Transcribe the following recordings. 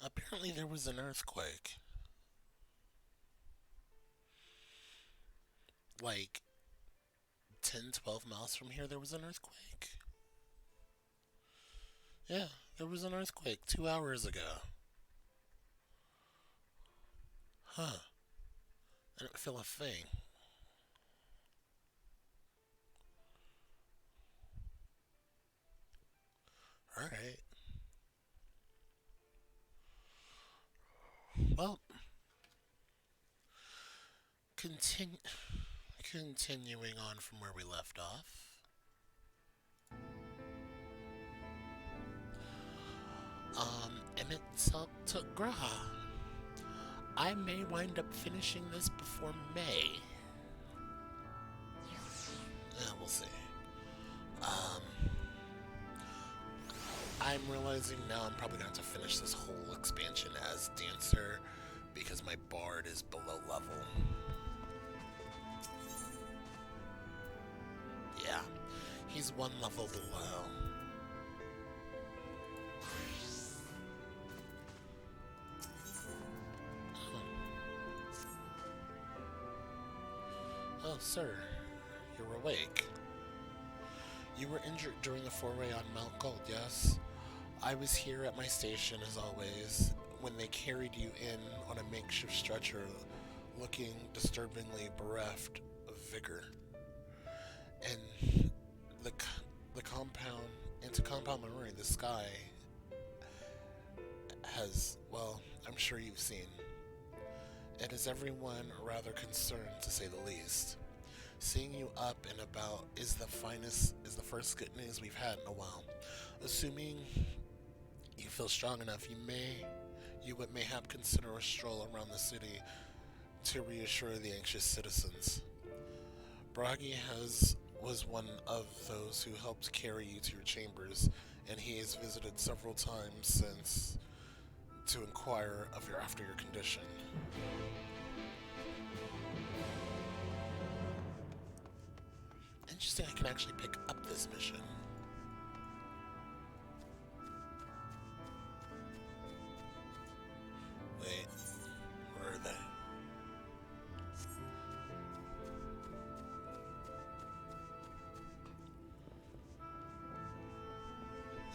Apparently there was an earthquake. Like 10, 12 miles from here, there was an earthquake. Yeah, there was an earthquake 2 hours ago. Huh. I didn't feel a thing. Alright. Well, continue. Continuing on from where we left off. Emmett took Graha. I may wind up finishing this before May. Yeah, we'll see. Um, I'm realizing now I'm probably going to have to finish this whole expansion as Dancer because my Bard is below level. Yeah, he's one level below. Oh, sir, you're awake. You were injured during the foray on Mount Gold, yes? I was here at my station as always when they carried you in on a makeshift stretcher, looking disturbingly bereft of vigor. And the the compound into compound memory, the sky has, well, I'm sure you've seen. It has everyone rather concerned, to say the least. Seeing you up and about is the first good news we've had in a while. Assuming you feel strong enough, you would mayhap consider a stroll around the city to reassure the anxious citizens. Bragi has was one of those who helped carry you to your chambers, and he has visited several times since to inquire of your after your condition. Interesting, I can actually pick up this mission. Wait, where are they?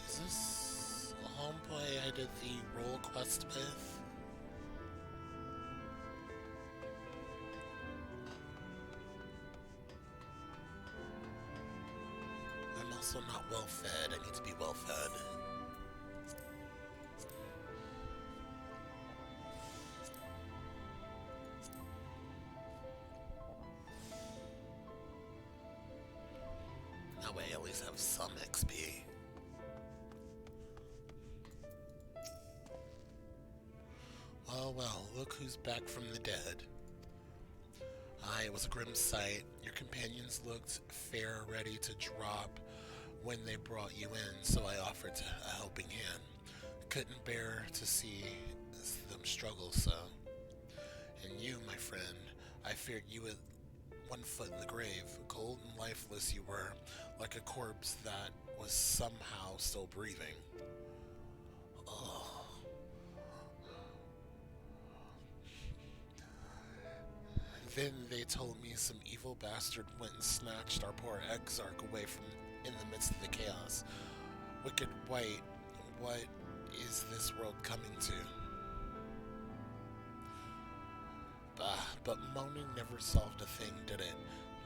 Is this a homeboy I did the roll quest with? I'm also not well fed. I need to be well fed. That way I at least have some XP. Well, well, look who's back from the dead. Aye, it was a grim sight. Your companions looked fair ready to drop when they brought you in, so I offered a helping hand. Couldn't bear to see them struggle so. And you, my friend, I feared you with one foot in the grave. Cold and lifeless you were, like a corpse that was somehow still breathing. Oh. Then they told me some evil bastard went and snatched our poor exarch away from in the midst of the chaos. Wicked white, what is this world coming to? Bah, but moaning never solved a thing, did it?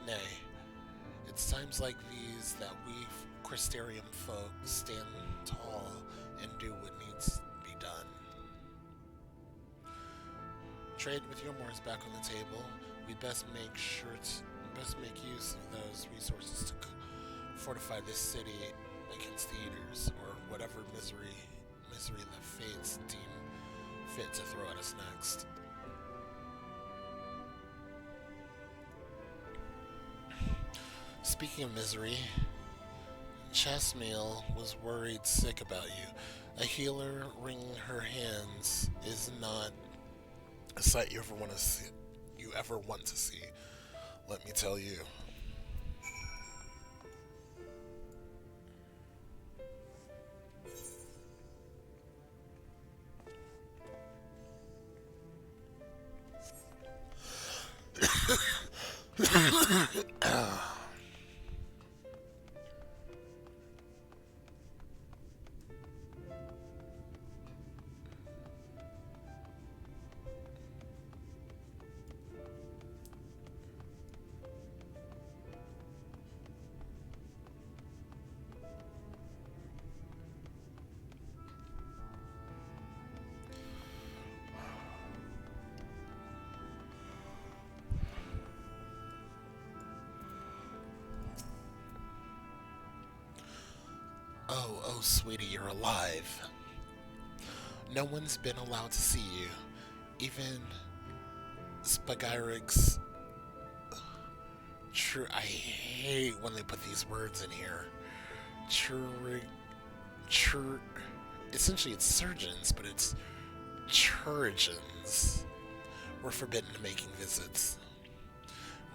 Nay, it's times like these that we Crystarium folk stand tall and do what needs to be done. Trade with your Moors back on the table. We best make use of those resources to fortify this city against the eaters or whatever misery the fates deem fit to throw at us next. Speaking of misery, Chasmail was worried sick about you. A healer wringing her hands is not a sight you ever want to see. Let me tell you. Oh, sweetie, you're alive. No one's been allowed to see you. Even Spagyrix. True, I hate when they put these words in here. Chur, chur. Essentially, it's surgeons, but it's chirurgeons. Were forbidden making visits.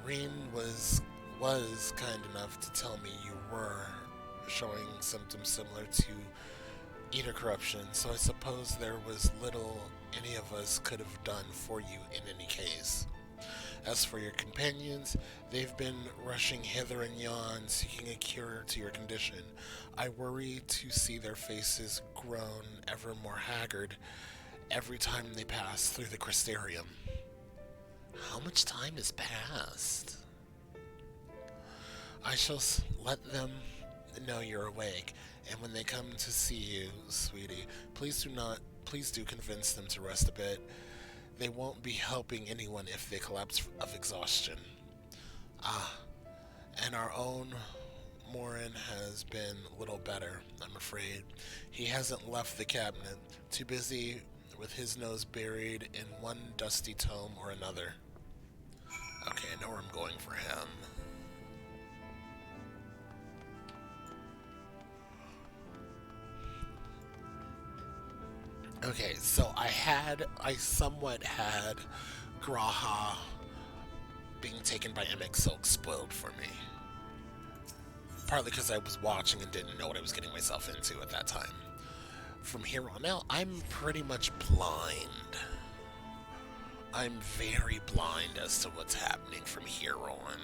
Reem was kind enough to tell me you were showing symptoms similar to eater corruption, so I suppose there was little any of us could have done for you in any case. As for your companions, they've been rushing hither and yon, seeking a cure to your condition. I worry to see their faces grown ever more haggard every time they pass through the Crystarium. How much time has passed? I shall let them know you're awake, and when they come to see you, sweetie, please do convince them to rest a bit. They won't be helping anyone if they collapse of exhaustion. Ah, and our own Morin has been little better, I'm afraid. He hasn't left the cabinet, too busy with his nose buried in one dusty tome or another. Okay, I know where I'm going for him. Okay, so I somewhat had Graha being taken by MX Silk spoiled for me. Partly because I was watching and didn't know what I was getting myself into at that time. From here on out, I'm pretty much blind. I'm very blind as to what's happening from here on.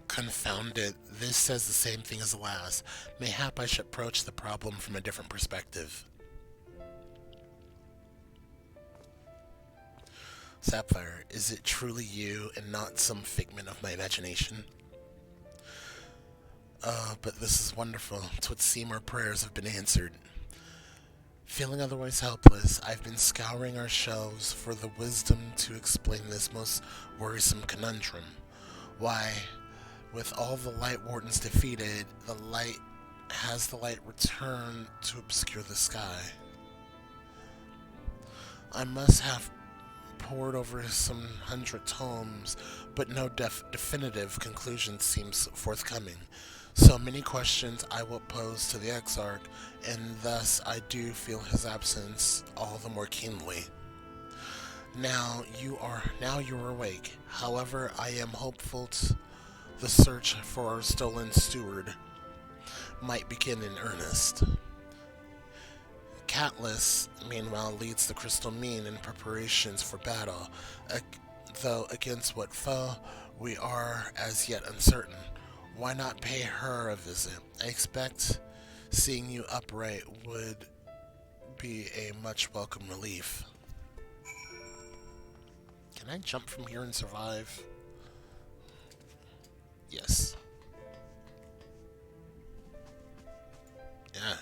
Confound it, this says the same thing as the last. Mayhap I should approach the problem from a different perspective. Sapphire, is it truly you and not some figment of my imagination? But this is wonderful. 'Twould seem our prayers have been answered. Feeling otherwise helpless, I've been scouring our shelves for the wisdom to explain this most worrisome conundrum. Why, with all the Light Wardens defeated, the light returned to obscure the sky? I must have pored over some 100 tomes, but no definitive conclusion seems forthcoming. So many questions I will pose to the Exarch, and thus I do feel his absence all the more keenly. Now you are awake. However, I am hopeful the search for our stolen steward might begin in earnest. Catless, meanwhile, leads the Crystal Mean in preparations for battle, though against what foe we are as yet uncertain. Why not pay her a visit? I expect seeing you upright would be a much welcome relief. Can I jump from here and survive? Yes. Yeah.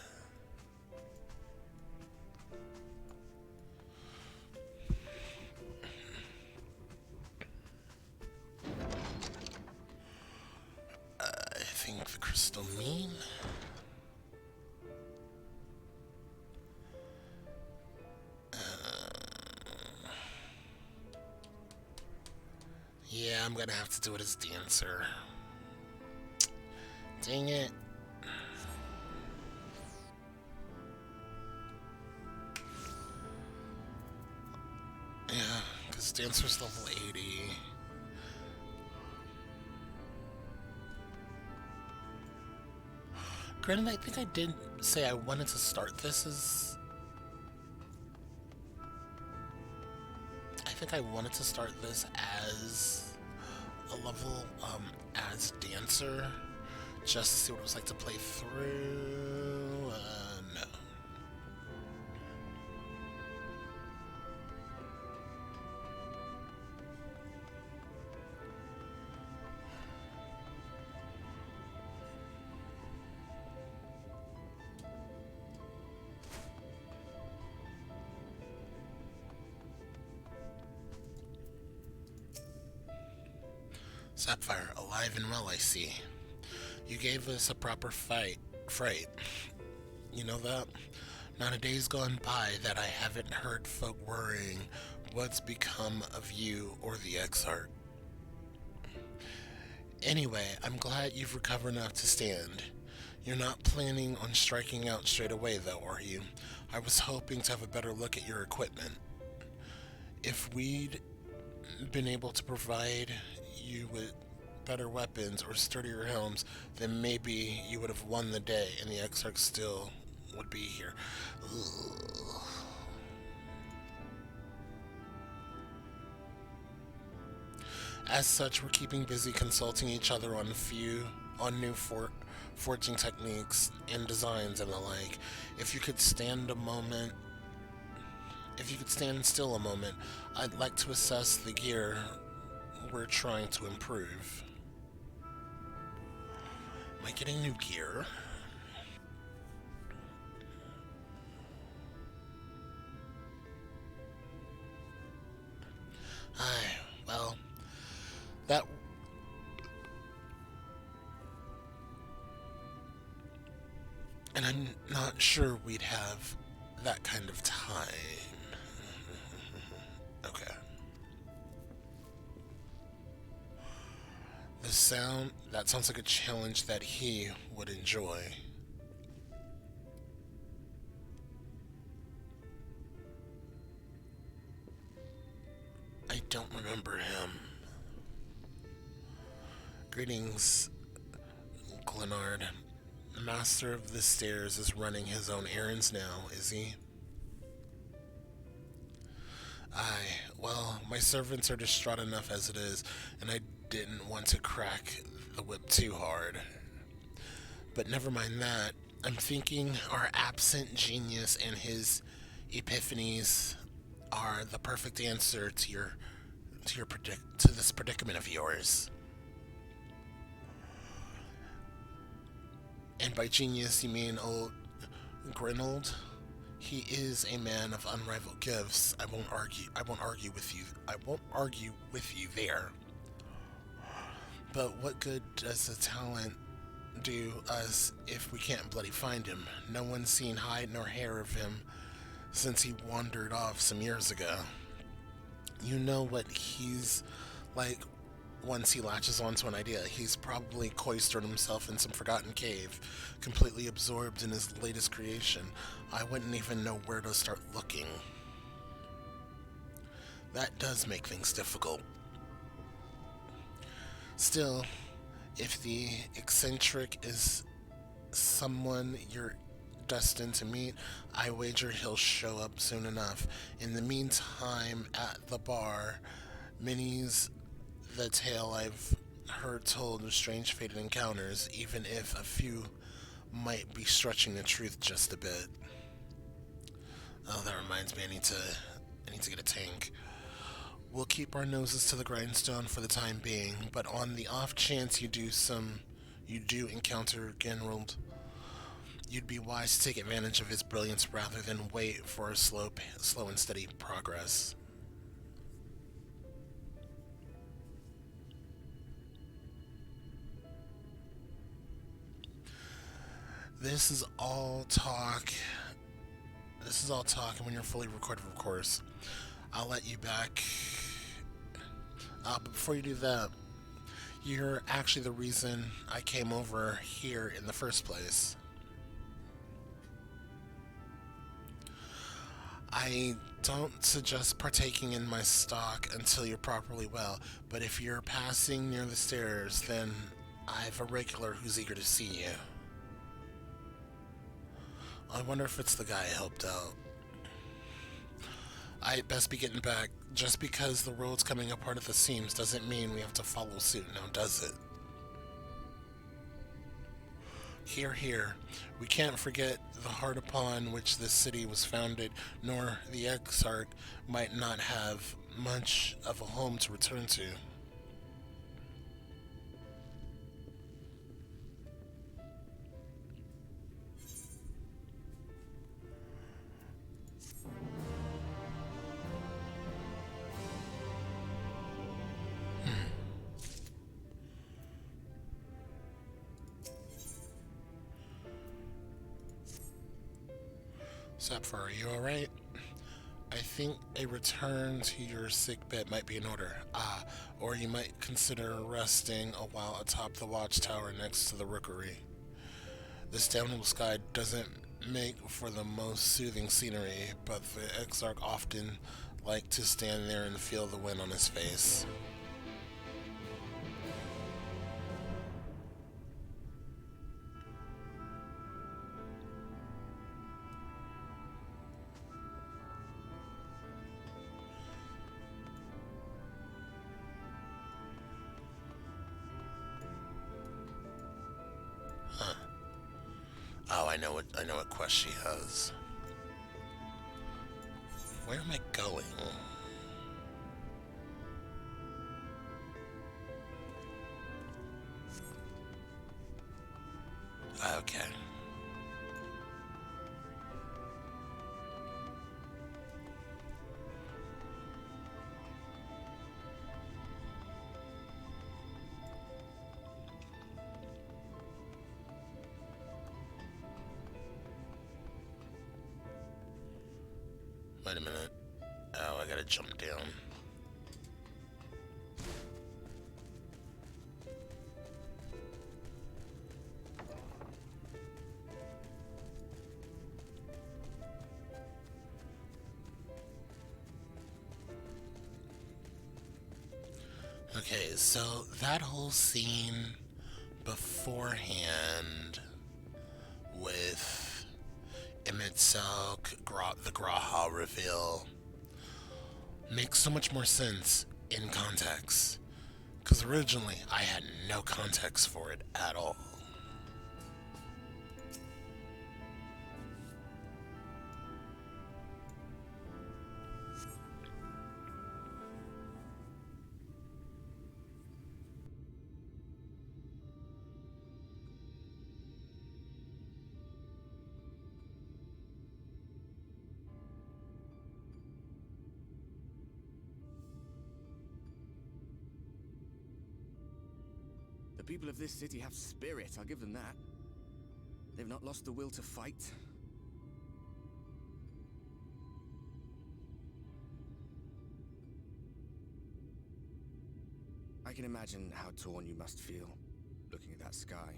I think the Crystal Mean I'm gonna have to do it as dancer. Dang it. Yeah, because dancer's level 80. Granted, I think I did say I wanted to start this as. I think I wanted to start this as a level as dancer, just to see what it was like to play through. No. Sapphire, alive and well, I see. You gave us a proper fright. You know that? Not a day's gone by that I haven't heard folk worrying what's become of you or the Exarch. Anyway, I'm glad you've recovered enough to stand. You're not planning on striking out straight away, though, are you? I was hoping to have a better look at your equipment. If we'd been able to provide you with better weapons or sturdier helms, then maybe you would have won the day and the Exarch still would be here. Ugh. As such, we're keeping busy consulting each other on new forging techniques and designs and the like. If you could stand a moment, if you could stand still a moment, I'd like to assess the gear we're trying to improve. Am I getting new gear? Aye, well, that. And I'm not sure we'd have that kind of time. Okay. That sounds like a challenge that he would enjoy. I don't remember him. Greetings, Glenard. The master of the stairs is running his own errands now, is he? Aye, well, my servants are distraught enough as it is, and I didn't want to crack the whip too hard. But never mind that. I'm thinking our absent genius and his epiphanies are the perfect answer to this predicament of yours. And by genius, you mean old Grinold? He is a man of unrivaled gifts. I won't argue. I won't argue with you. I won't argue with you there. But what good does the talent do us if we can't bloody find him? No one's seen hide nor hair of him since he wandered off some years ago. You know what he's like once he latches onto an idea. He's probably cloistered himself in some forgotten cave, completely absorbed in his latest creation. I wouldn't even know where to start looking. That does make things difficult. Still, if the eccentric is someone you're destined to meet, I wager he'll show up soon enough. In the meantime, at the bar, Minnie's the tale I've heard told of strange fated encounters, even if a few might be stretching the truth just a bit. Oh, that reminds me, I need to get a tank. We'll keep our noses to the grindstone for the time being, but on the off chance you do encounter Genrold, you'd be wise to take advantage of his brilliance rather than wait for a slow and steady progress. This is all talk. This is all talk, and when you're fully recorded, of course, I'll let you back. But before you do that, You're actually the reason I came over here in the first place. I don't suggest partaking in my stock until you're properly well, but if you're passing near the stairs, then I've a regular who's eager to see you. I wonder if it's the guy I helped out. I'd best be getting back. Just because the road's coming apart at the seams doesn't mean we have to follow suit now, does it? Here, here. We can't forget the heart upon which this city was founded, nor the Exarch might not have much of a home to return to. Sapphire, are you alright? I think a return to your sick bed might be in order. Or you might consider resting a while atop the watchtower next to the rookery. This downhill sky doesn't make for the most soothing scenery, but the Exarch often like to stand there and feel the wind on his face. Huh. Oh, I know what quest she has. Where am I going? Okay. Wait a minute. Oh, I gotta jump down. Okay, so that whole scene beforehand with Imitselk, the Graha reveal makes so much more sense in context. Because originally I had no context for it at all. The people of this city have spirit, I'll give them that. They've not lost the will to fight. I can imagine how torn you must feel, looking at that sky,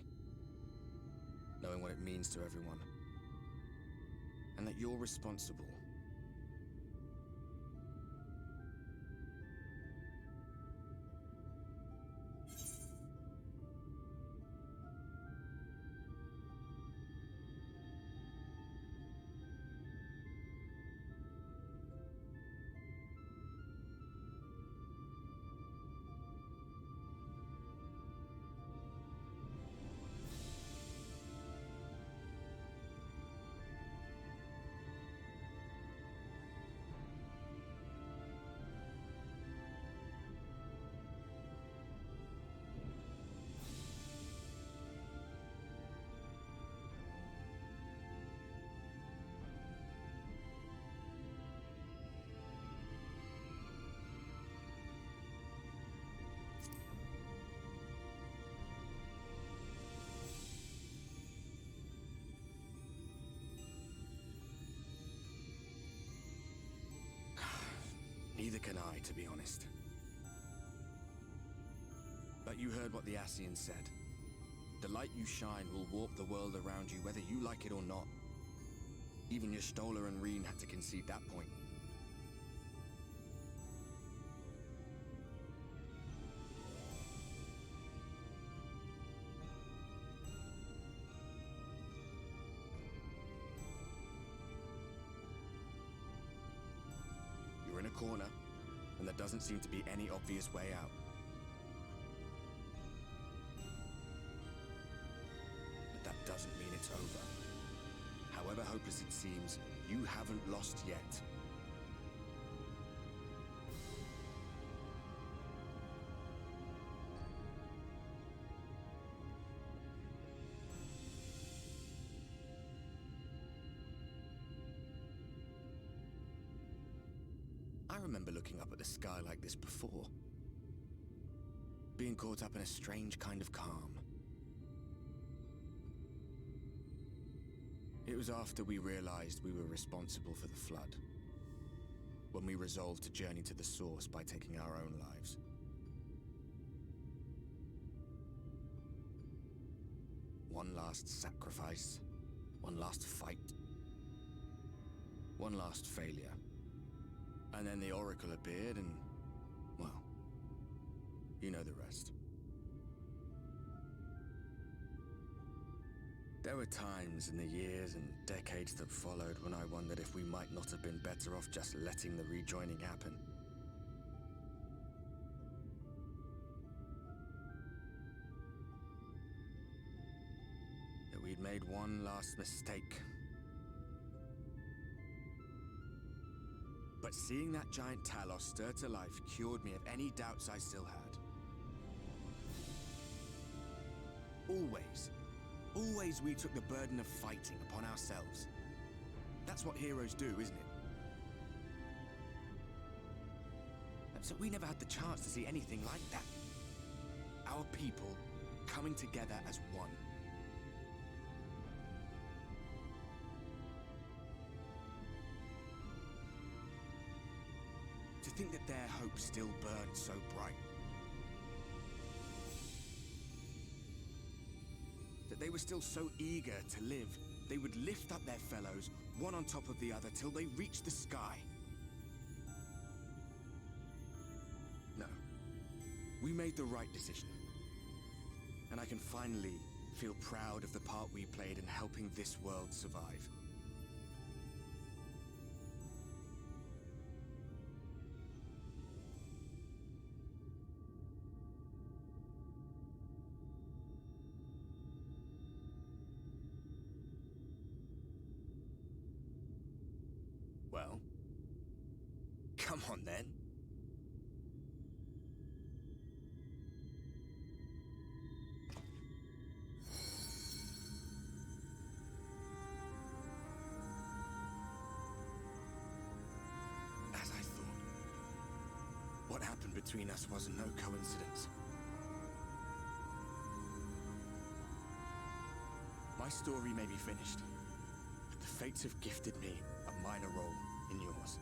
knowing what it means to everyone, and that you're responsible. Neither can I, to be honest. But But you heard what the Ascian said. The light you shine will warp the world around you, whether you like it or not. Even your Stoller and Reen had to concede that point. You're in a corner, and there doesn't seem to be any obvious way out. But that doesn't mean it's over. However hopeless it seems, you haven't lost yet. I remember looking up at the sky like this before. Being caught up in a strange kind of calm. It was after we realized we were responsible for the flood. When we resolved to journey to the source by taking our own lives. One last sacrifice. One last fight. One last failure. And then the Oracle appeared and, well, you know the rest. There were times in the years and decades that followed when I wondered if we might not have been better off just letting the rejoining happen. That we'd made one last mistake. But seeing that giant Talos stir to life cured me of any doubts I still had. Always we took the burden of fighting upon ourselves. That's what heroes do, isn't it? So we never had the chance to see anything like that. Our people coming together as one. To think that their hope still burned so bright. That they were still so eager to live, they would lift up their fellows, one on top of the other, till they reached the sky. No. We made the right decision. And I can finally feel proud of the part we played in helping this world survive. Well, come on then. As I thought, what happened between us was no coincidence. My story may be finished, but the fates have gifted me a minor role in yours.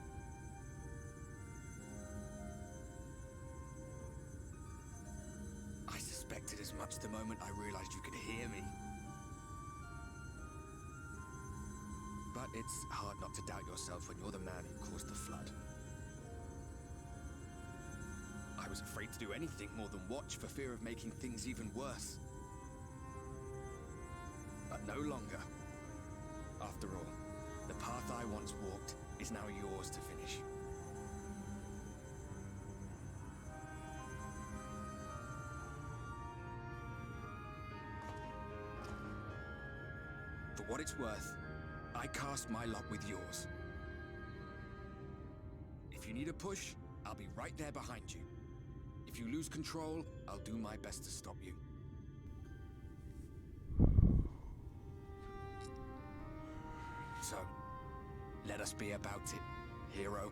I suspected as much the moment I realized you could hear me. But it's hard not to doubt yourself when you're the man who caused the flood. I was afraid to do anything more than watch for fear of making things even worse. But no longer. After all, the path I once walked is now yours to finish. For what it's worth, I cast my lot with yours. If you need a push, I'll be right there behind you. If you lose control, I'll do my best to stop you. So, let us be about it, hero.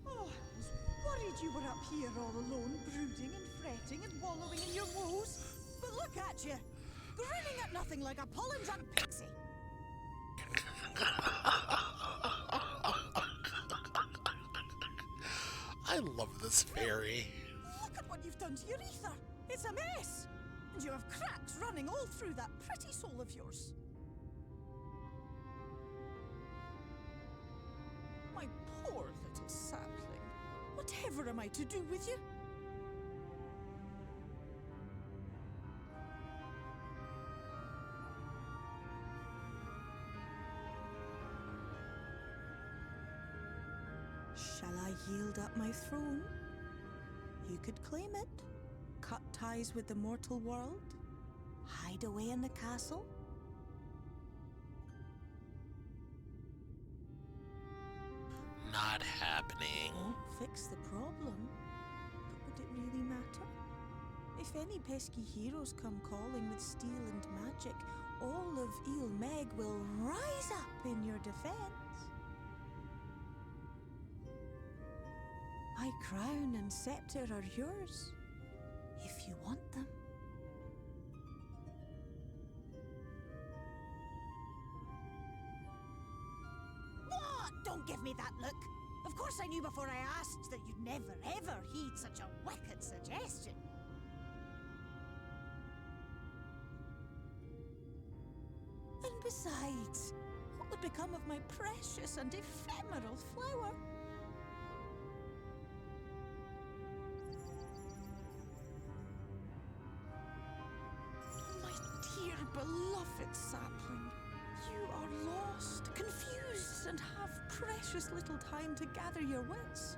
Oh, I was worried you were up here all alone, brooding and fretting and wallowing in your woes. But look at you, grinning at nothing like a Polyn's pixie. I love this fairy. Look at what you've done to your ether. It's a mess. And you have cracks running all through that pretty soul of yours. My poor little sapling. Whatever am I to do with you? Shall I yield up my throne? You could claim it, cut ties with the mortal world, hide away in the castle. Not happening. Won't fix the problem, but would it really matter? If any pesky heroes come calling with steel and magic, all of Eel Meg will rise up in your defense. My crown and scepter are yours, if you want them. What? Don't give me that look. Of course I knew before I asked that you'd never ever heed such a wicked suggestion. And besides, what would become of my precious and ephemeral flower? Beloved sapling, you are lost, confused, and have precious little time to gather your wits.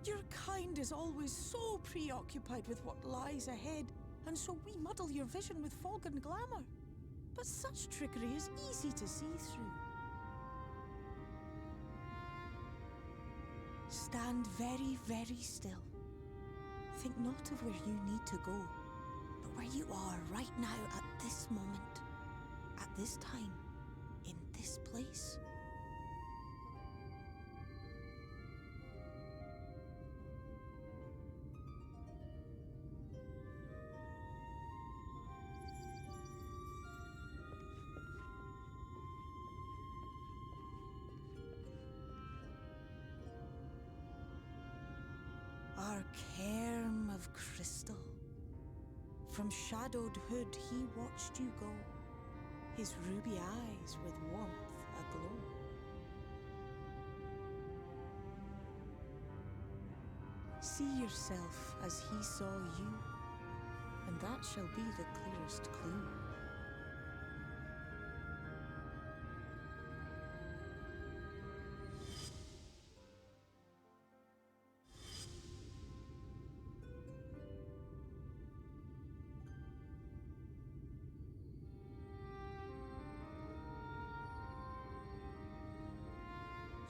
Your kind is always so preoccupied with what lies ahead, and so we muddle your vision with fog and glamour. But such trickery is easy to see through. Stand very, very still. Think not of where you need to go, but where you are right now at this moment, at this time, in this place. Our cairn of crystal. From shadowed hood he watched you go, his ruby eyes with warmth aglow. See yourself as he saw you, and that shall be the clearest clue.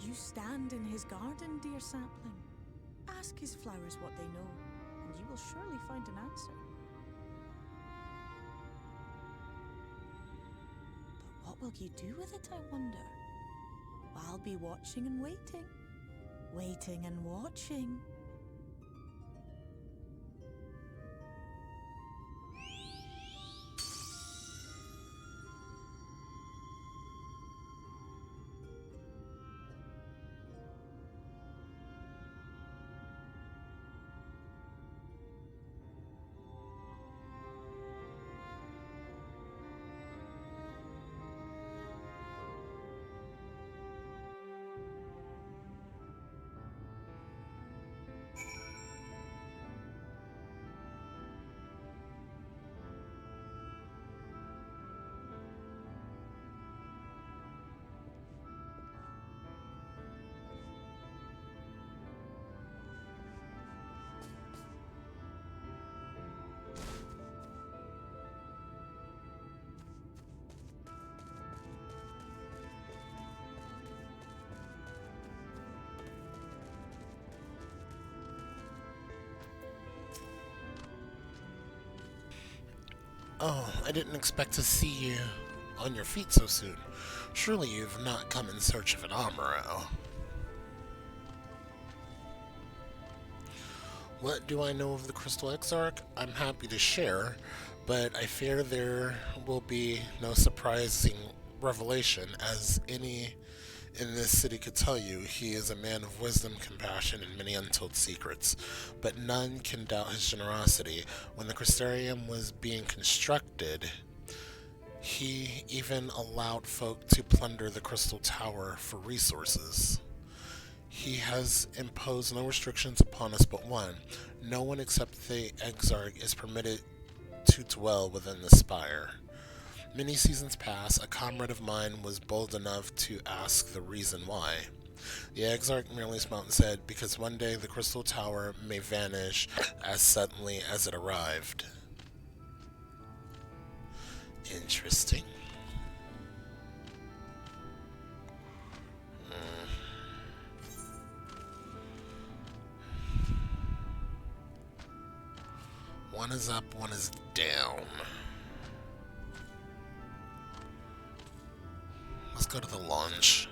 You stand in his garden, dear sapling. Ask his flowers what they know, and you will surely find an answer. But what will you do with it, I wonder? I'll be watching and waiting. Waiting and watching. Oh, I didn't expect to see you on your feet so soon. Surely you've not come in search of an Amaro. What do I know of the Crystal Exarch? I'm happy to share, but I fear there will be no surprising revelation, as any in this city could tell you he is a man of wisdom, compassion, and many untold secrets, but none can doubt his generosity. When the Crystarium was being constructed, he even allowed folk to plunder the Crystal Tower for resources. He has imposed no restrictions upon us but one. No one except the Exarch is permitted to dwell within the spire. Many seasons pass, a comrade of mine was bold enough to ask the reason why. The Exarch merely smiled and said, because one day the Crystal Tower may vanish as suddenly as it arrived. Interesting. One is up, one is down. Let's go to the launch.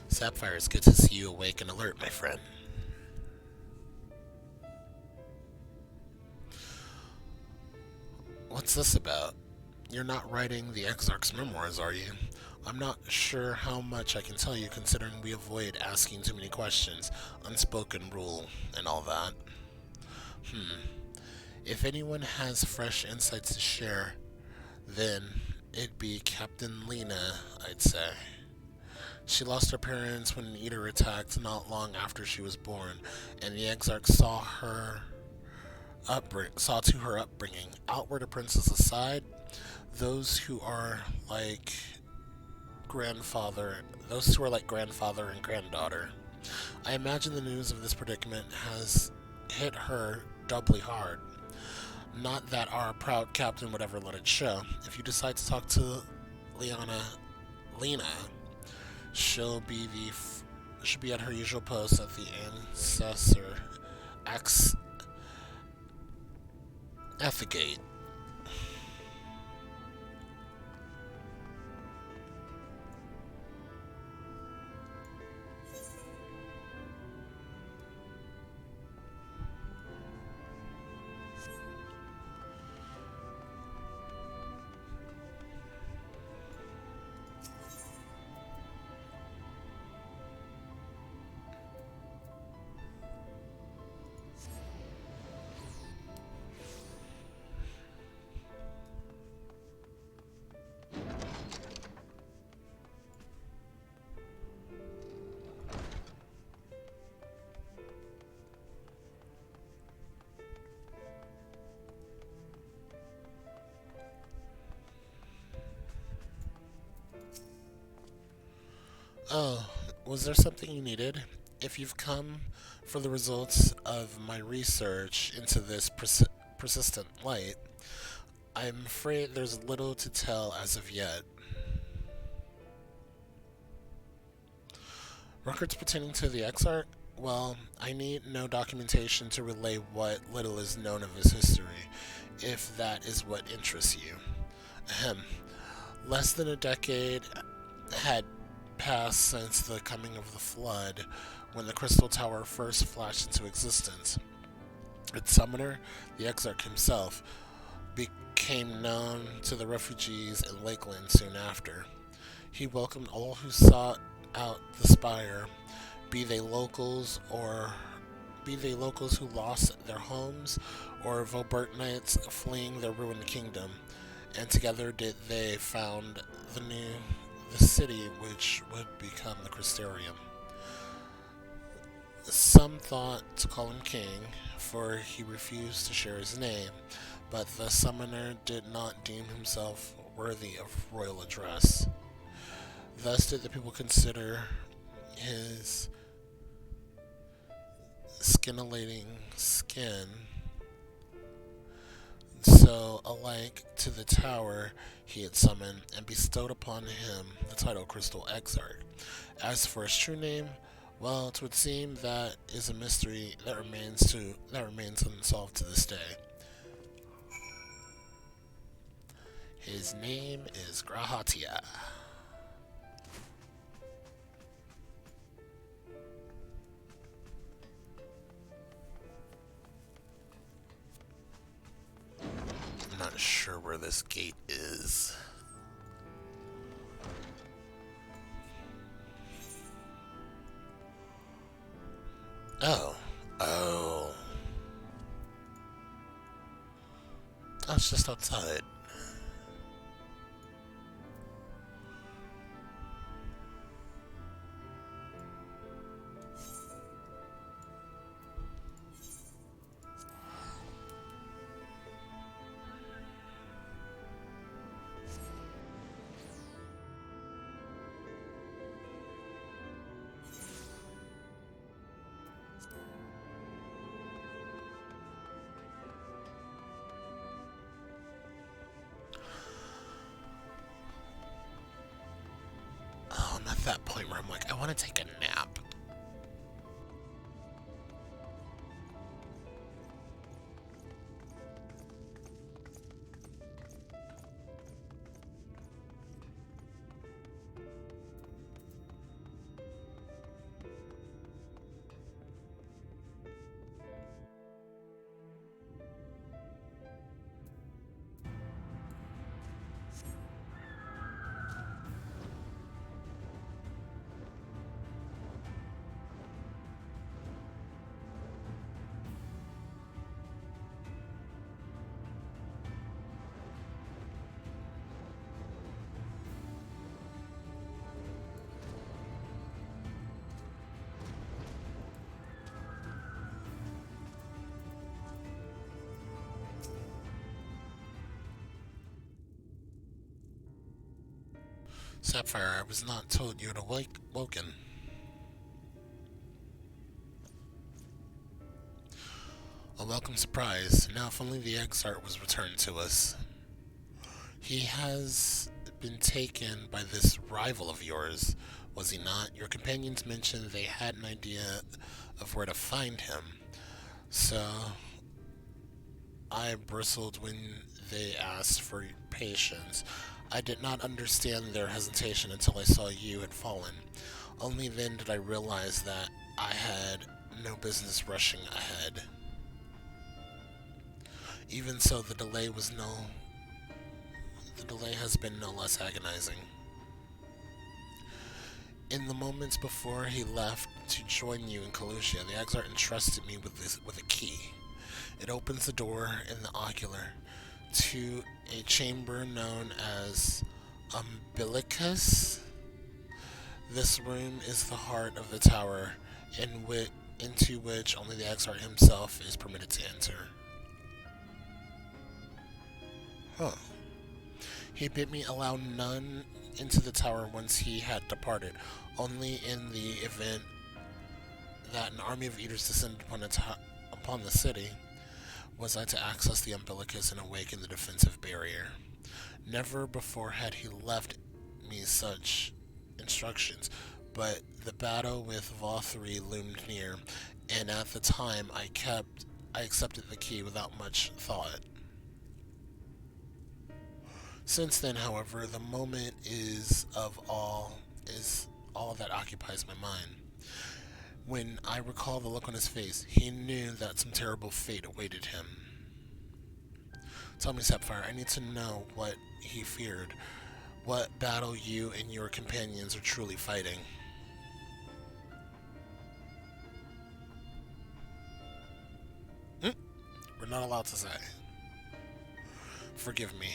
Sapphire, it's good to see you awake and alert, my friend. What's this about? You're not writing the Exarch's memoirs, are you? I'm not sure how much I can tell you considering we avoid asking too many questions, unspoken rule, and all that. If anyone has fresh insights to share, then it'd be Captain Lena, I'd say. She lost her parents when an eater attacked not long after she was born, and the Exarch saw to her upbringing. Outward a princess aside, those who are like those who are like grandfather and granddaughter. I imagine the news of this predicament has hit her doubly hard. Not that our proud captain would ever let it show. If you decide to talk to Lena, she'll be at her usual post at the at the gate. Oh, was there something you needed? If you've come for the results of my research into this persistent light, I'm afraid there's little to tell as of yet. Records pertaining to the Exarch? Well, I need no documentation to relay what little is known of his history, if that is what interests you. Ahem. Less than a decade had passed since the coming of the Flood, when the Crystal Tower first flashed into existence. Its summoner, the Exarch himself, became known to the refugees in Lakeland soon after. He welcomed all who sought out the spire, be they locals who lost their homes, or Vobertnites fleeing their ruined kingdom, and together did they found the city which would become the Crystarium. Some thought to call him king, for he refused to share his name, but the summoner did not deem himself worthy of royal address. Thus did the people consider his scintillating skin so alike to the tower he had summoned, and bestowed upon him the title Crystal Exarch. As for his true name, well, it would seem that is a mystery that remains unsolved to this day. His name is Grahatia. I'm not sure where this gate is. Oh. Oh. Oh, it's just outside. Oh, I'm at that point where I'm like, I want to take a nap. Sapphire, I was not told you had woken. A welcome surprise. Now, if only the Exarch was returned to us. He has been taken by this rival of yours, was he not? Your companions mentioned they had an idea of where to find him. So, I bristled when they asked for patience. I did not understand their hesitation until I saw you had fallen. Only then did I realize that I had no business rushing ahead. Even so, the delay has been no less agonizing. In the moments before he left to join you in Calusia, the Exarch entrusted me with a key. It opens the door in the ocular to a chamber known as Umbilicus. This room is the heart of the tower, into which only the Exarch himself is permitted to enter. Huh. He bid me allow none into the tower once he had departed, only in the event that an army of eaters descended upon the city was I to access the umbilicus and awaken the defensive barrier. Never before had he left me such instructions, but the battle with Vothri loomed near, and at the time I accepted the key without much thought. Since then, however, the moment is all that occupies my mind. When I recall the look on his face, he knew that some terrible fate awaited him. Tell me, Sapphire, I need to know what he feared, what battle you and your companions are truly fighting. We're not allowed to say. Forgive me.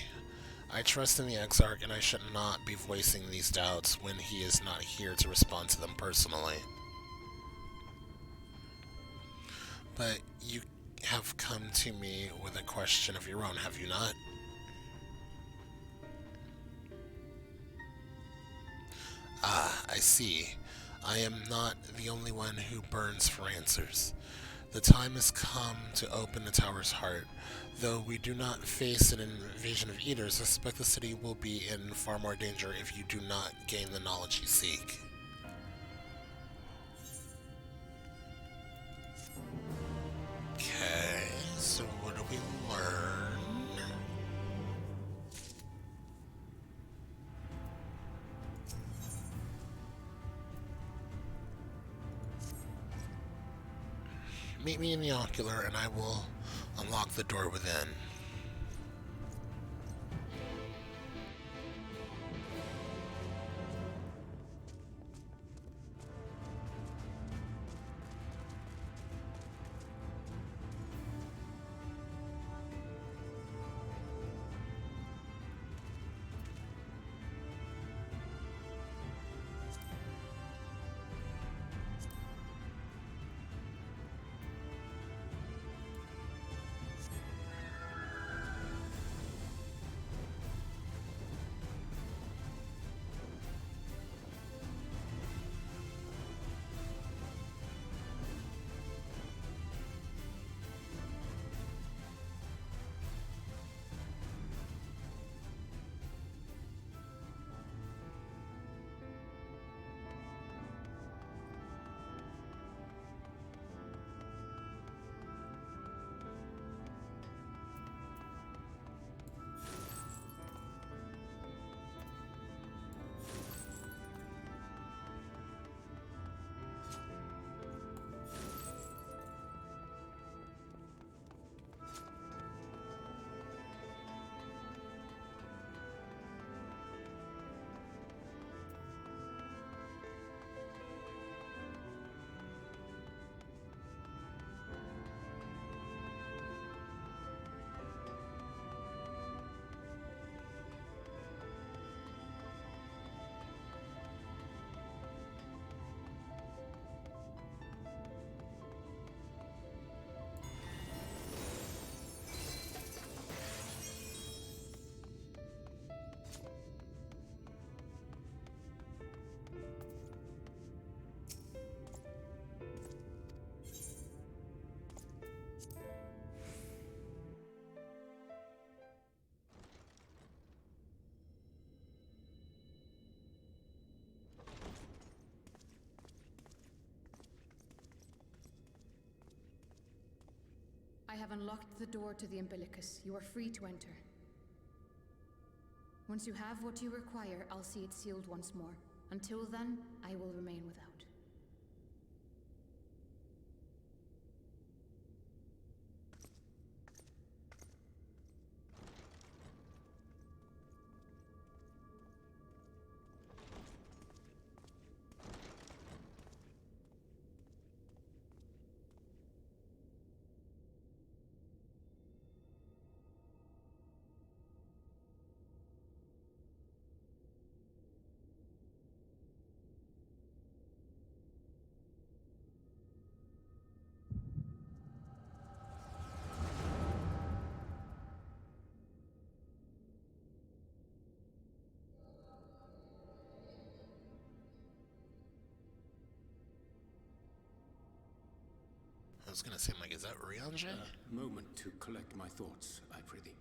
I trust in the Exarch, and I should not be voicing these doubts when he is not here to respond to them personally. But you have come to me with a question of your own, have you not? Ah, I see. I am not the only one who burns for answers. The time has come to open the tower's heart. Though we do not face an invasion of eaters, I suspect the city will be in far more danger if you do not gain the knowledge you seek. Okay, so what do we learn? Meet me in the ocular and I will unlock the door within. I have unlocked the door to the umbilicus. You are free to enter. Once you have what you require, I'll see it sealed once more. Until then, I will remain without. I was gonna say, Mike, is that Rianjay? A moment to collect my thoughts, I prithee.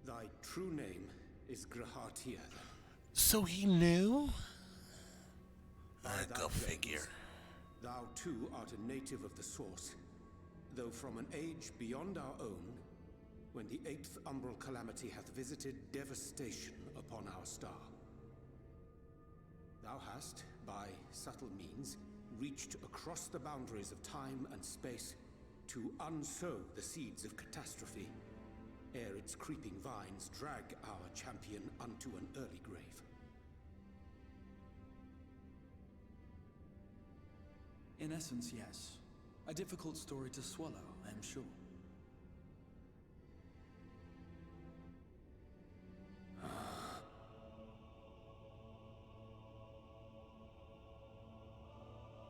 Thy true name is Grahatia, then? So he knew? By Go thy figure. brains, thou too art a native of the Source, though from an age beyond our own, when the 8th umbral calamity hath visited devastation upon our star. Thou hast, by subtle means, reached across the boundaries of time and space to unsow the seeds of catastrophe, ere its creeping vines drag our champion unto an early grave. In essence, yes. A difficult story to swallow, I am sure.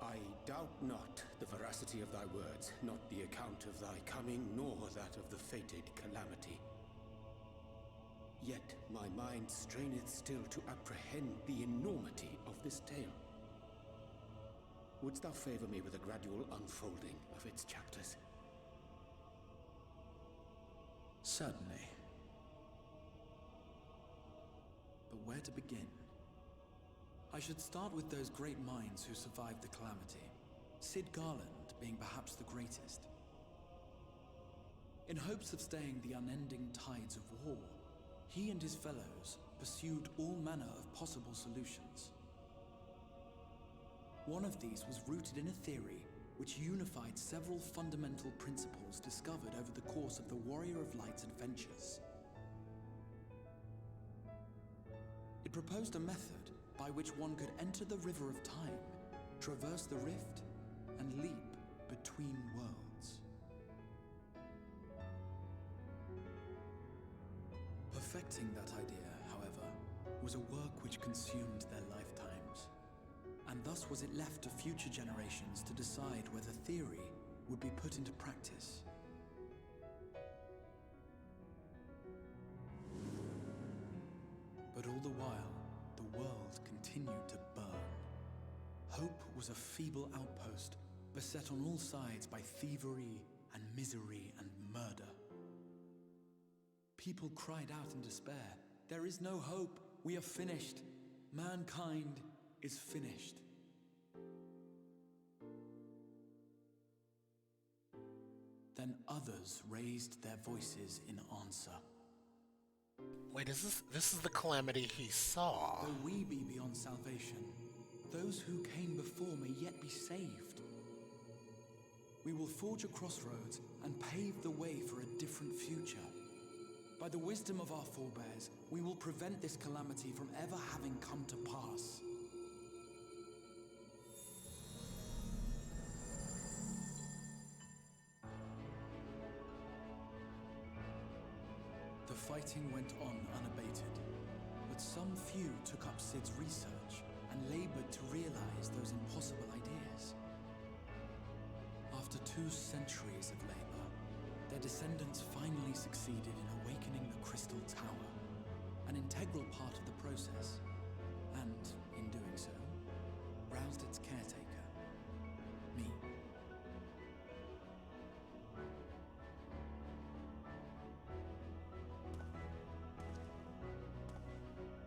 I doubt not the veracity of thy words, not the account of thy coming, nor that of the fated calamity. Yet my mind straineth still to apprehend the enormity of this tale. Wouldst thou favor me with a gradual unfolding of its chapters? Certainly. But where to begin? I should start with those great minds who survived the calamity. Sid Garland being perhaps the greatest. In hopes of staying the unending tides of war, he and his fellows pursued all manner of possible solutions. One of these was rooted in a theory which unified several fundamental principles discovered over the course of the Warrior of Light's adventures. It proposed a method by which one could enter the River of Time, traverse the rift, and leap between worlds. Perfecting that idea, however, was a work which consumed their lifetimes, and thus was it left to future generations to decide whether theory would be put into practice. But all the while, the world continued to burn. Hope was a feeble outpost, beset on all sides by thievery and misery and murder. People cried out in despair, "There is no hope, we are finished. Mankind is finished." Then others raised their voices in answer. Wait, is this is the calamity he saw? Though we be beyond salvation, those who came before may yet be saved. We will forge a crossroads and pave the way for a different future. By the wisdom of our forebears, we will prevent this calamity from ever having come to pass. The fighting went on unabated, but some few took up Sid's research and labored to realize those impossible ideas. After 2 centuries of labor, their descendants finally succeeded in awakening the Crystal Tower, an integral part of the process, and, in doing so, roused its caretaker, me.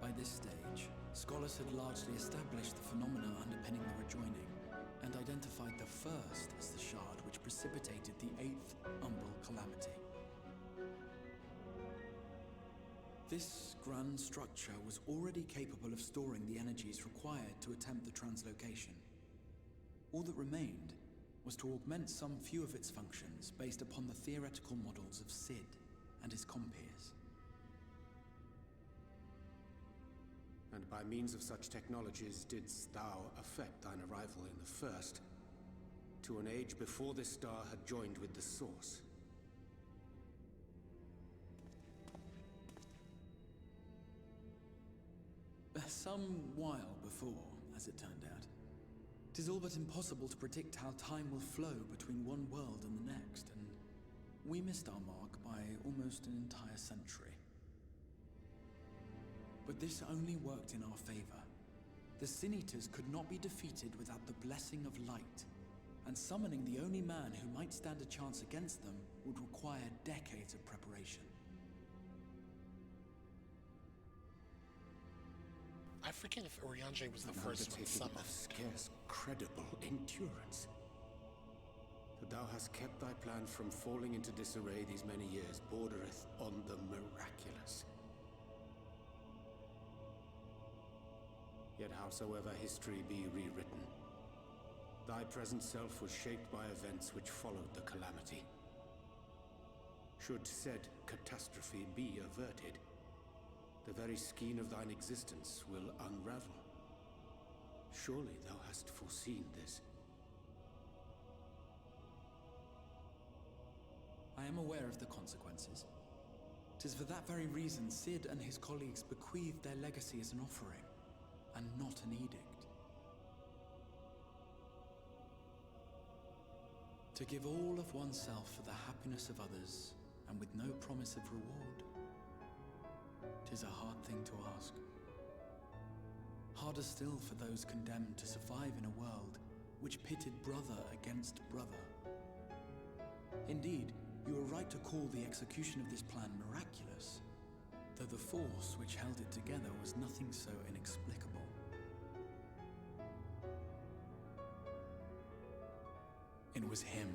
By this stage, scholars had largely established the phenomena underpinning the rejoining, and identified the first as the shard which precipitated the 8th Umbral Calamity. This grand structure was already capable of storing the energies required to attempt the translocation. All that remained was to augment some few of its functions based upon the theoretical models of Sid and his compeers. And by means of such technologies didst thou effect thine arrival in the first, to an age before this star had joined with the Source. Some while before, as it turned out. 'Tis all but impossible to predict how time will flow between one world and the next, and we missed our mark by almost an entire century. But this only worked in our favor. The Sin Eaters could not be defeated without the blessing of light, and summoning the only man who might stand a chance against them would require decades of preparation. I forget if Urianger was the An first one undertaking summoned. of scarce credible endurance. That thou hast kept thy plan from falling into disarray these many years bordereth on the miraculous. Yet howsoever history be rewritten, thy present self was shaped by events which followed the calamity. Should said catastrophe be averted, the very skein of thine existence will unravel. Surely thou hast foreseen this. I am aware of the consequences. 'Tis for that very reason Sid and his colleagues bequeathed their legacy as an offering, and not an edict. To give all of oneself for the happiness of others, and with no promise of reward. 'Tis a hard thing to ask. Harder still for those condemned to survive in a world which pitted brother against brother. Indeed, you were right to call the execution of this plan miraculous, though the force which held it together was nothing so inexplicable. It was him.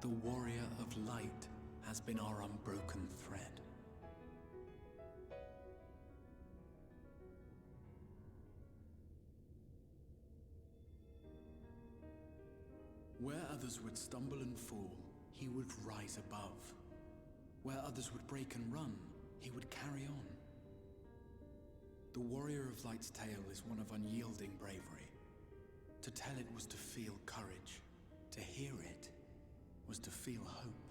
The warrior of light has been our unbroken thread. Where others would stumble and fall, he would rise above. Where others would break and run, he would carry on. The warrior of light's tale is one of unyielding bravery. To tell it was to feel courage. To hear it was to feel hope.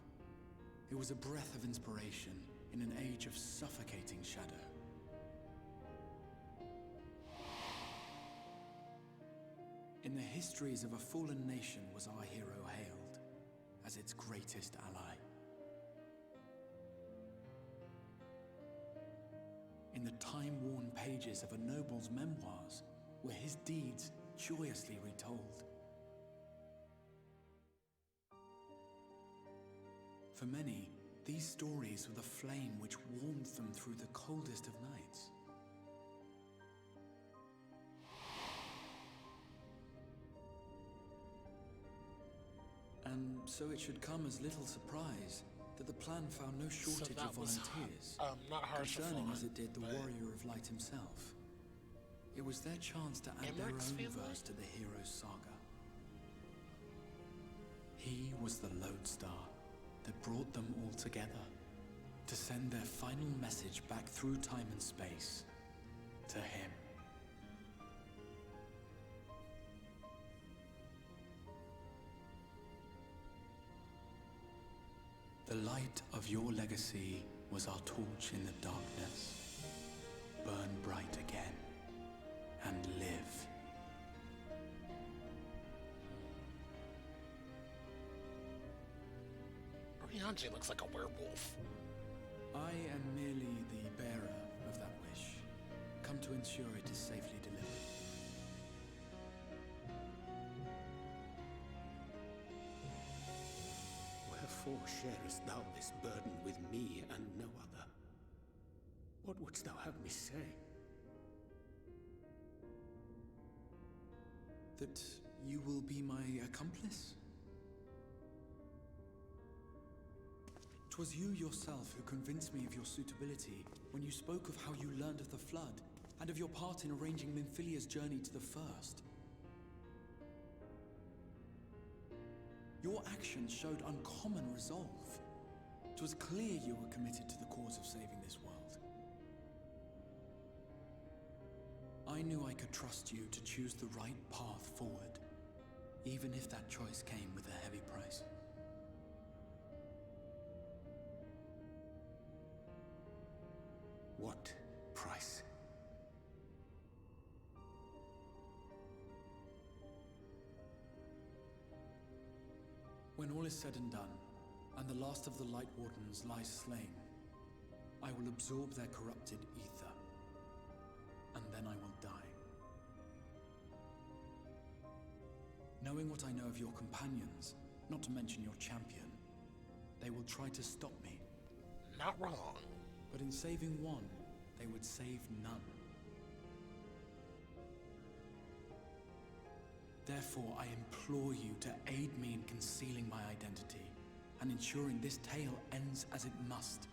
It was a breath of inspiration in an age of suffocating shadow. In the histories of a fallen nation was our hero hailed as its greatest ally. In the time-worn pages of a noble's memoirs were his deeds joyously retold. For many, these stories were the flame which warmed them through the coldest of nights. And so it should come as little surprise that the plan found no shortage of volunteers, not concerning Harshathon, as it did the warrior of light himself. It was their chance to add their Emmerich own family? verse to the hero's saga. He was the lodestar that brought them all together, to send their final message back through time and space to him. The light of your legacy was our torch in the darkness. Burn bright again and live. Orianji looks like a werewolf. I am merely the bearer of that wish, come to ensure it is safely delivered. Wherefore sharest thou this burden with me and no other? What wouldst thou have me say? That you will be my accomplice? 'Twas you yourself who convinced me of your suitability when you spoke of how you learned of the Flood and of your part in arranging Minfilia's journey to the First. Your actions showed uncommon resolve. 'Twas clear you were committed to the cause of saving this world. I knew I could trust you to choose the right path forward, even if that choice came with a heavy price. What price? When all is said and done, and the last of the Light Wardens lies slain, I will absorb their corrupted ether, and then I will die. Knowing what I know of your companions, not to mention your champion, they will try to stop me. Not wrong. But in saving one, they would save none. Therefore, I implore you to aid me in concealing my identity and ensuring this tale ends as it must.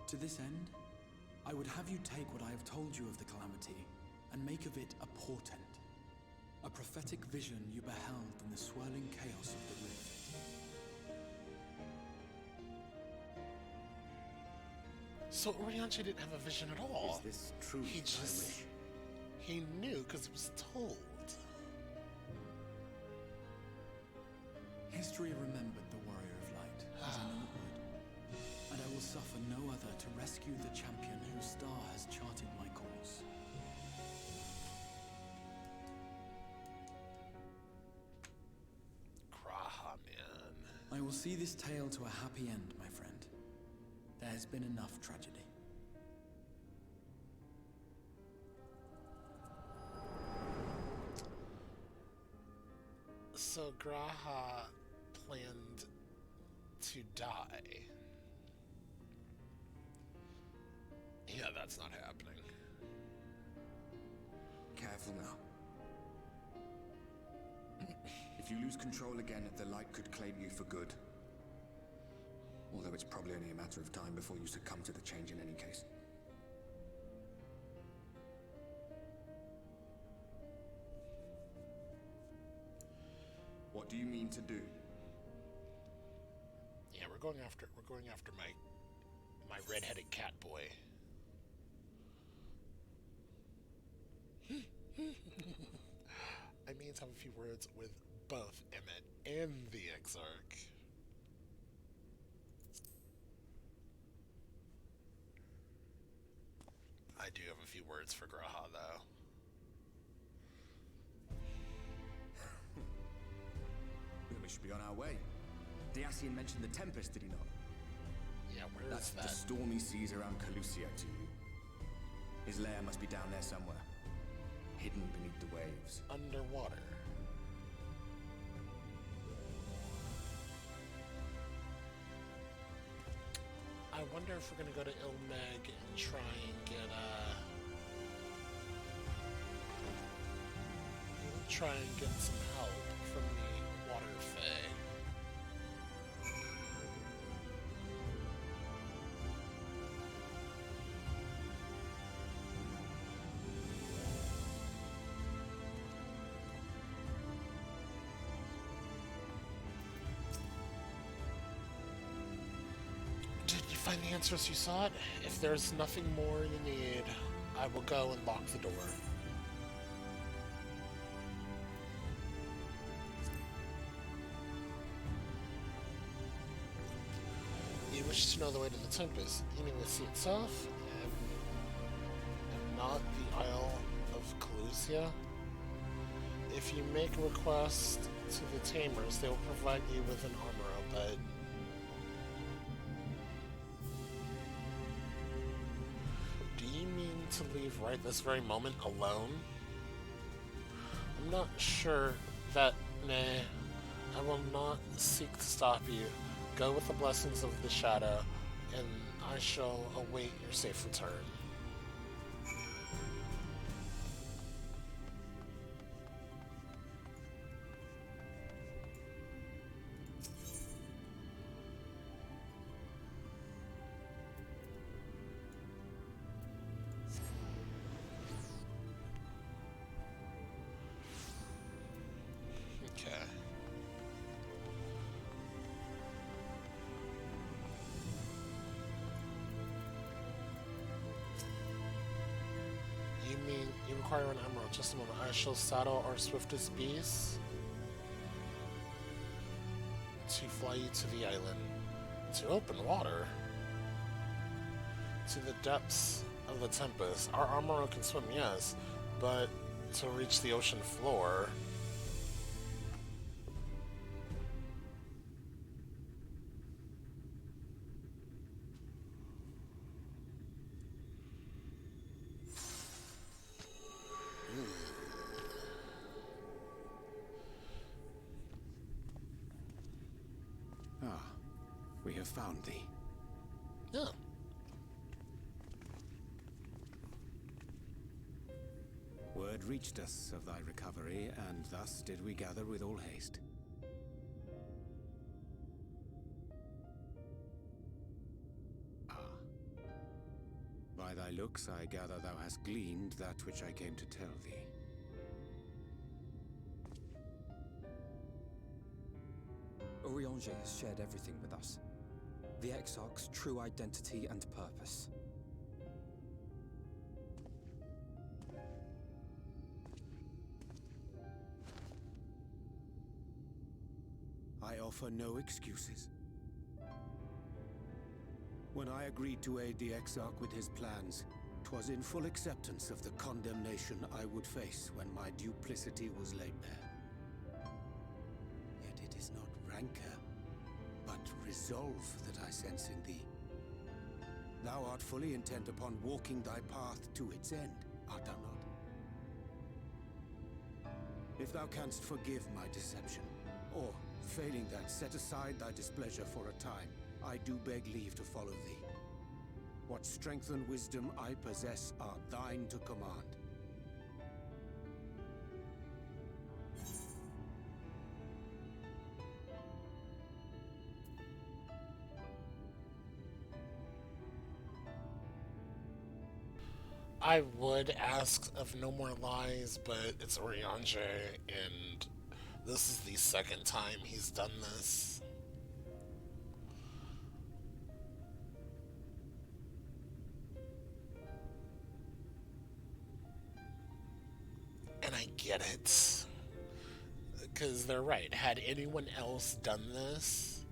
To this end, I would have you take what I have told you of the Calamity and make of it a portent, a prophetic vision you beheld in the swirling chaos of the Rift. So Orianji didn't have a vision at all. Is this truly He thy just... wish? He knew because it was told. History remembered the Warrior of Light, as I know it would, and I will suffer no other to rescue the champion whose star has charted my course. Graha, man. I will see this tale to a happy end, my friend. There has been enough tragedy. So Graha planned to die. Yeah, that's not happening. Careful now. If you lose control again, the light could claim you for good. Although it's probably only a matter of time before you succumb to the change in any case. What do you mean to do? Yeah, we're going after my red-headed cat boy. I mean to have a few words with both Emmett and the Exarch. I do have a few words for Graha, though. Then we should be on our way. Diassian mentioned the Tempest, did he not? Yeah, where That's is the that? stormy seas around Calusia to you. His lair must be down there somewhere, hidden beneath the waves. Underwater. I wonder if we're gonna go to Ilmeg and try and get some help from the Water Fae. Did you find the answers you sought? If there's nothing more you need, I will go and lock the door. You wish to know the way to the Tempest? You mean the sea itself? And not the Isle of Calusia? If you make a request to the Tamers, they will provide you with an armor, but... Do you mean to leave right this very moment alone? I'm not sure that... Nay, I will not seek to stop you. Go with the blessings of the Shadow, and I shall await your safe return. Okay. You mean you require an emerald? Just a moment. I shall saddle our swiftest beast to fly you to the island. To open water. To the depths of the Tempest. Our armor can swim, yes, but to reach the ocean floor... Ah, we have found thee. Yeah. Word reached us of thy recovery, and thus did we gather with all haste. Ah. By thy looks, I gather thou hast gleaned that which I came to tell thee. Urianger has shared everything with us. The Exarch's true identity and purpose. I offer no excuses. When I agreed to aid the Exarch with his plans, 'twas in full acceptance of the condemnation I would face when my duplicity was laid bare. Yet it is not rancor, but resolve that I sense in thee. Thou art fully intent upon walking thy path to its end, art thou not? If thou canst forgive my deception, Or, failing that, set aside thy displeasure for a time. I do beg leave to follow thee. What strength and wisdom I possess are thine to command. I would ask of no more lies, but it's Oriange, and this is the second time he's done this. And I get it. Because they're right. Had anyone else done this,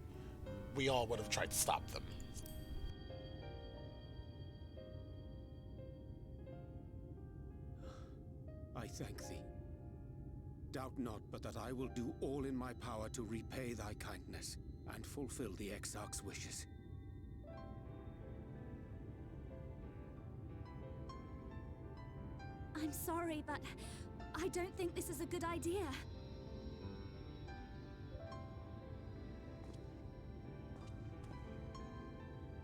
we all would have tried to stop them. I thank thee. Doubt not but that I will do all in my power to repay thy kindness and fulfill the Exarch's wishes. I'm sorry, but I don't think this is a good idea.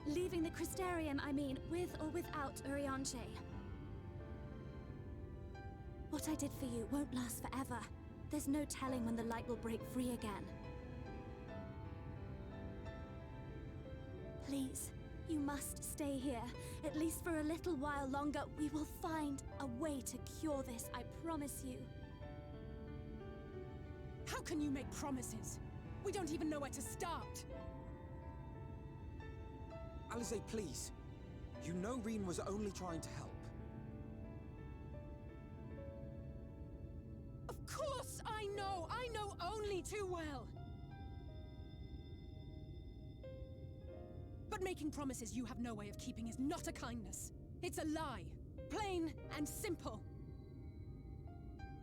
Leaving the Crystarium, I mean, with or without Urianche. What I did for you won't last forever. There's no telling when the light will break free again. Please, you must stay here, at least for a little while longer. We will find a way to cure this, I promise you. How can you make promises? We don't even know where to start. Alize, please. You know Reen was only trying to help. Of course I know! I know only too well! But making promises you have no way of keeping is not a kindness. It's a lie. Plain and simple.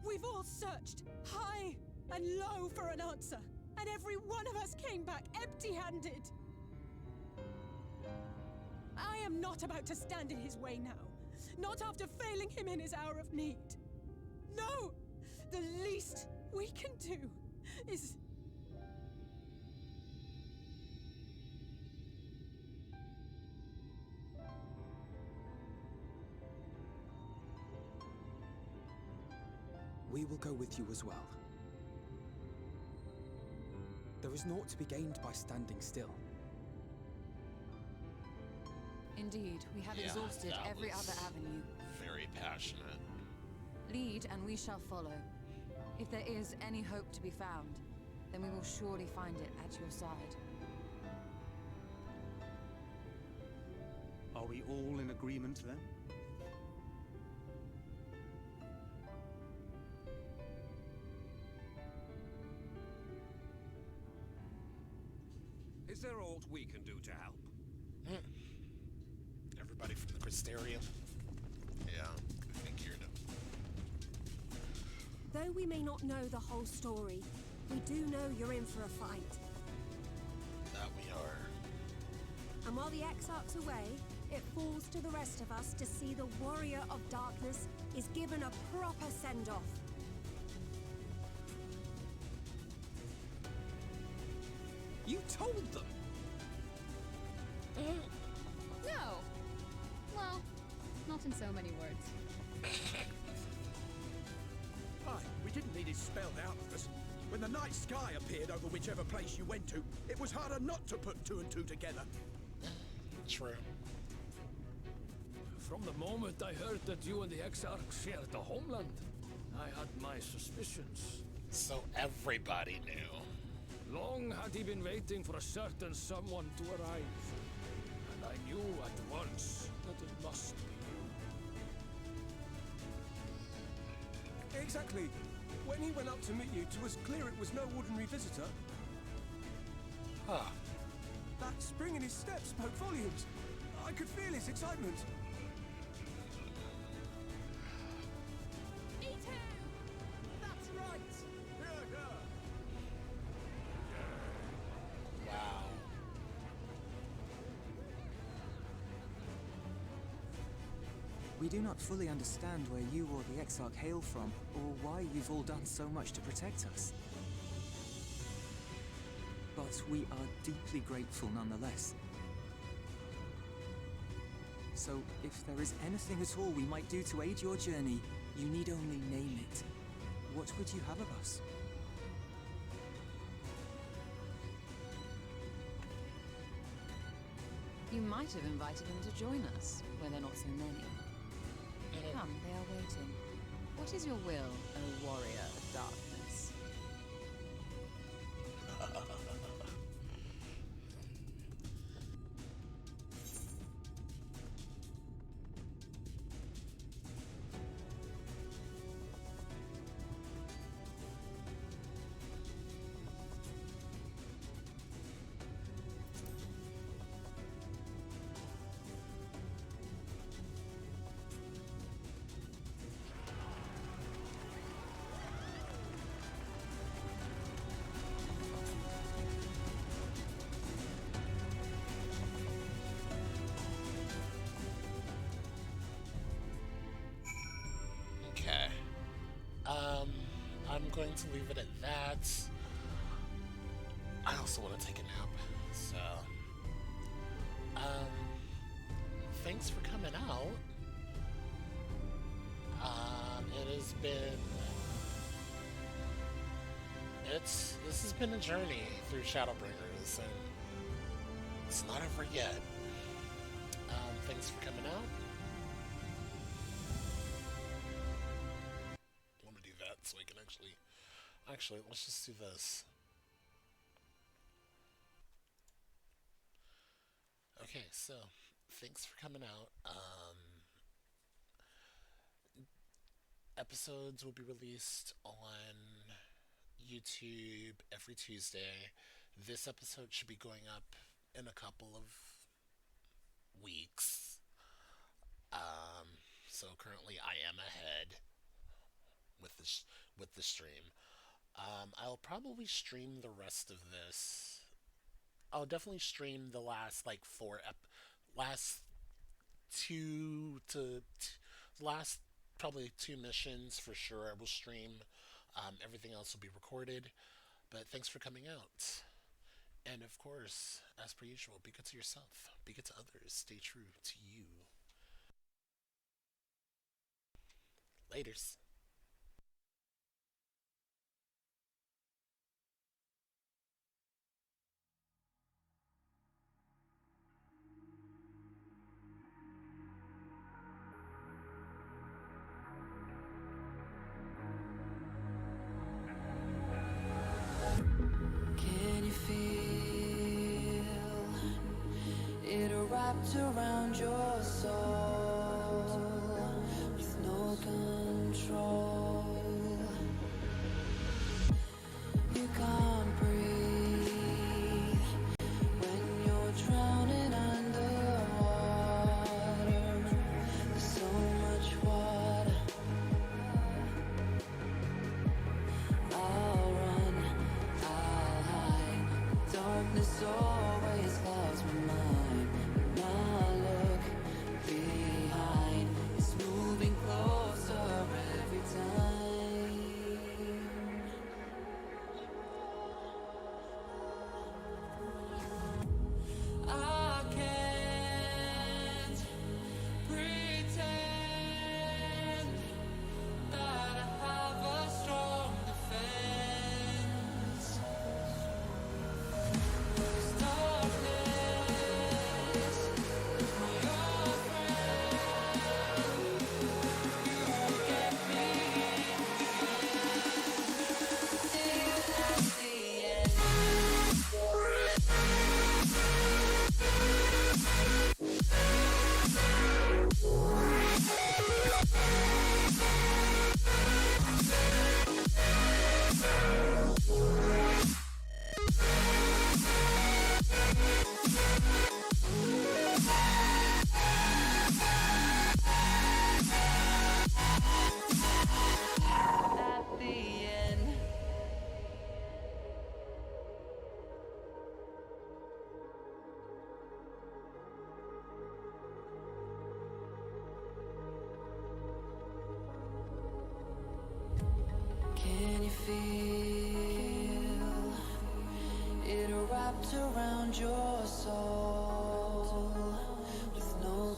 We've all searched high and low for an answer, and every one of us came back empty-handed. I am not about to stand in his way now. Not after failing him in his hour of need. No! The least we can do is... We will go with you as well. There is naught to be gained by standing still. Indeed, we have exhausted every other avenue. Very passionate. Lead, and we shall follow. If there is any hope to be found, then we will surely find it at your side. Are we all in agreement then? Is there aught we can do to help? Everybody from the Crystarium? Yeah, I think you're Though we may not know the whole story, we do know you're in for a fight. That we are. And while the Exarch's away, it falls to the rest of us to see the Warrior of Darkness is given a proper send-off. You told them! No! Well, not in so many words. Aye, we didn't need it spelled out for us. When the night sky appeared over whichever place you went to, it was harder not to put two and two together. True. From the moment I heard that you and the Exarch shared the homeland, I had my suspicions. So everybody knew. Long had he been waiting for a certain someone to arrive, and I knew at once that it must be you. Exactly. When he went up to meet you, it was clear it was no ordinary visitor. Huh. That spring in his step spoke volumes. I could feel his excitement. Eat him! That's right! Wow. We do not fully understand where you or the Exarch hail from, or why you've all done so much to protect us. but we are deeply grateful nonetheless. So, if there is anything at all we might do to aid your journey, you need only name it. What would you have of us? You might have invited them to join us, where there are not so many. Come, they are waiting. What is your will, O warrior of darkness? Okay. I'm going to leave it at that. I also want to take a nap, so thanks for coming out. It has been this has been a journey through Shadowbringers, and it's not over yet. Thanks for coming out. Want to do that so I can actually let's just do this. Okay, so thanks for coming out. Episodes will be released on YouTube every Tuesday. This episode should be going up in a couple of weeks. So currently I am ahead with the stream. I'll probably stream the rest of this. I'll definitely stream the last like last probably 2 missions for sure. I will stream. Everything else will be recorded. But thanks for coming out. And of course, as per usual, be good to yourself. Be good to others. Stay true to you. Laters. Can you feel it wrapped around your soul with no control? You can't breathe when you're drowning underwater. There's so much water. I'll run, I'll hide. Darkness always clouds my mind. When I look behind, it's moving closer every time. I can't pretend that I have a strong defense. There's darkness, my old friend. You won't get me till that's the end. At the end. Can you feel it wrapped around your soul with no